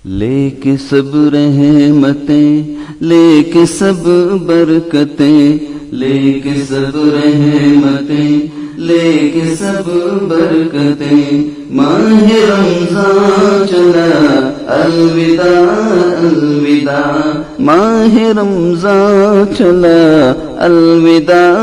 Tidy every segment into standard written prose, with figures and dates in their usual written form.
لے کے سب رحمتیں، لے کے سب برکتیں، لے کے سب رحمتیں، لے کے سب برکتیں، ماہ رمضان چلا الوداع الوداع، ماہ رمضان چلا الوداع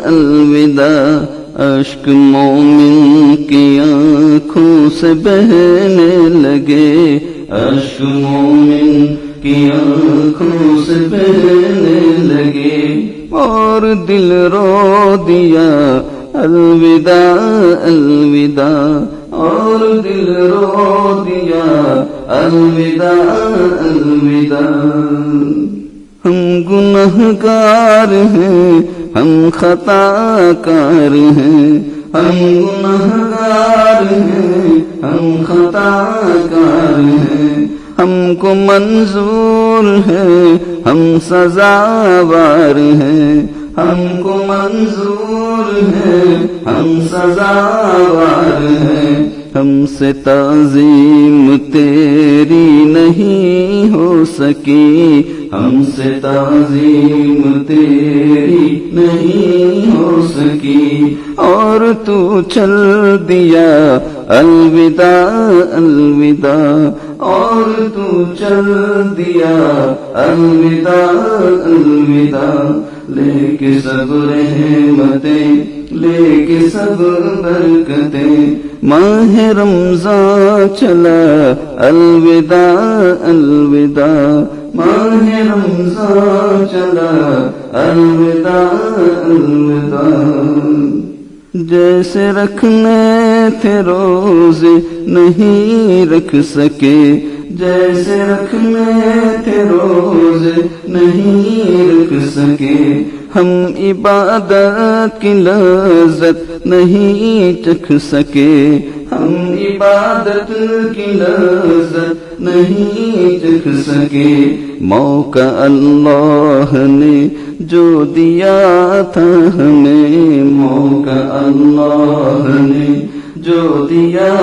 الوداع، اشک مومن کی آنکھوں سے بہنے لگے، اشک مومن کی آنکھوں سے بہنے لگے، اور دل رو دیا الوداع الوداع، اور دل رو دیا الوداع الوداع۔ ہم گنہگار ہیں، ہم خطا کار ہیں، ہم گنہگار ہیں، ہم خطا کار ہیں، ہم کو منظور ہے ہم سزاوار ہیں، ہم کو منظور ہے ہم سزاوار ہیں، ہم سے تعظیم تیری نہیں ہو سکی، ہم سے تعظیم تیری نہیں ہو سکی، اور تو چل دیا الوداع الوداع، اور تو چل دیا الوداع الوداع، لے کے سب رحمتیں، لے کے سب برکتیں، ماہ رمضان چلا الوداع الوداع، ماہ رمضان چلا الوداع الوداع۔ جیسے رکھنے تھے روزے نہیں رکھ سکے، جیسے رکھنے تھے روزے نہیں رکھ سکے، ہم عبادت کی لذت نہیں چکھ سکے، ہم عبادت کی لذت نہیں چکھ سکے، موقع اللہ نے جو دیا تھا ہمیں، موقع اللہ نے جو دیا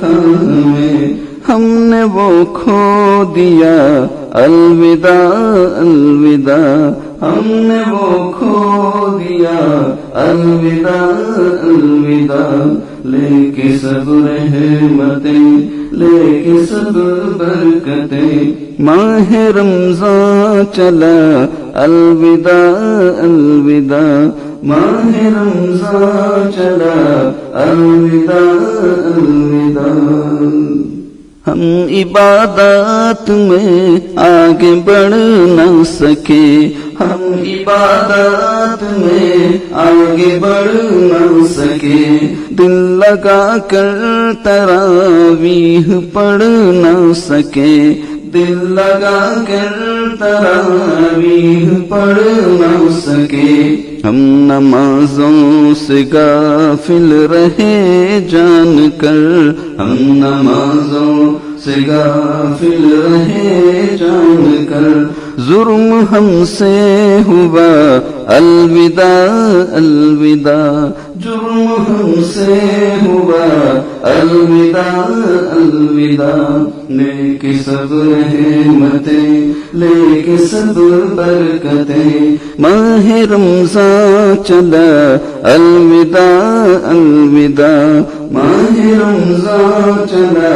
تھا ہمیں، ہم نے وہ کھو دیا الوداع الوداع، ہم نے وہ کھو دیا الوداع الوداع، لے کے سب رحمتیں، لے کے سب برکتیں، ماہ رمضان چلا الوداع الوداع، ماہ رمضان چلا الوداع الوداع۔ ہم عبادات میں آگے بڑھ نہ سکے، ہم عبادات میں آگے بڑھ نہ سکے، دل لگا کر تراویح پڑھ نہ سکے، دل لگا کر تراویح پڑھ نہ سکے، ہم نمازوں سے غافل رہے جان کر، ہم نمازوں سے غافل رہے جان کر، ظلم ہم سے ہوا الوداع الوداع، جرم ہم سے ہوا الوداع الوداع، لے کے سب رحمتیں، لے کے سب برکتیں، ماہ رمضان چلا الوداع الوداع، ماہ رمضان چلا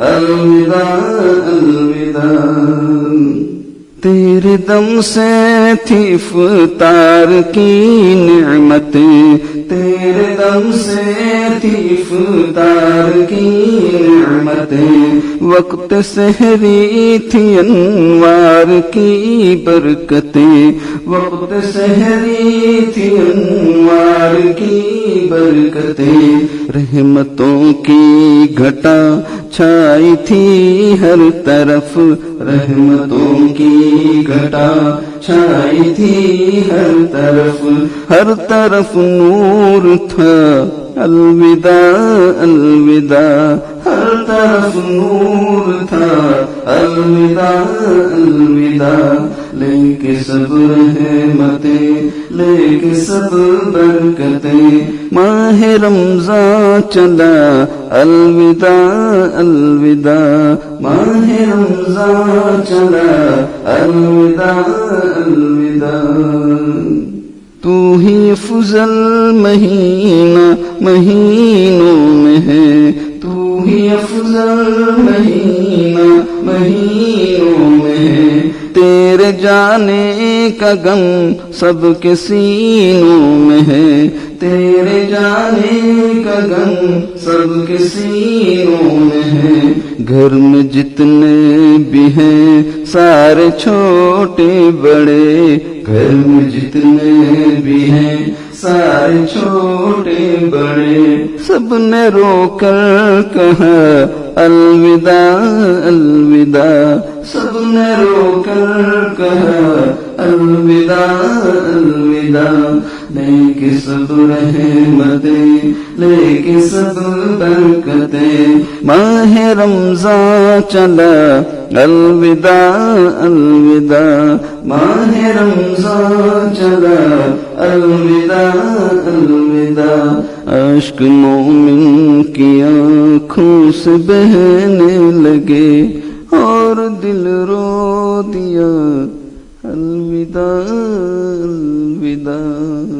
الوداع الوداع۔ تیرے دم سے تھی افطار کی نعمتیں، تیرے دم سے تھی افطار کی نعمتیں، وقت سحری تھی انوار کی برکتیں، وقت سحری تھی انوار کی برکتیں، رحمتوں کی گھٹا چھائی تھی ہر طرف، رحمتوں کی گھٹا چھائی تھی ہر طرف، ہر طرف نور تھا الوداع الوداع ہر طرف نور تھا الوداع الوداع لے کے سب رحمتیں لے کے سب برکتیں ماہ رمضان چلا الوداع الوداع ماہ رمضان چلا الوداع الوداع تو ہی افضل مہینہ مہینوں میں ہے تو ہی افضل مہینہ مہینوں میں ہے تیرے جانے کا غم سب کے سینوں میں ہے تیرے جانے کا غم سب کے سینوں میں ہے گھر میں جتنے بھی ہیں سارے چھوٹے بڑے گھر میں جتنے بھی ہیں سارے چھوٹے بڑے سب نے رو کر کہا الوداع الوداع سب نے رو کر کہا الوداع الوداع لے کے سب رحمتیں لے کے سب برکتیں ماہ رمضان چلا الوداع الوداع ماہ رمضان چلا الوداع الوداع عشق مومن کی آنکھوں سے بہنے لگے اور دل رو دیا الوداع الوداع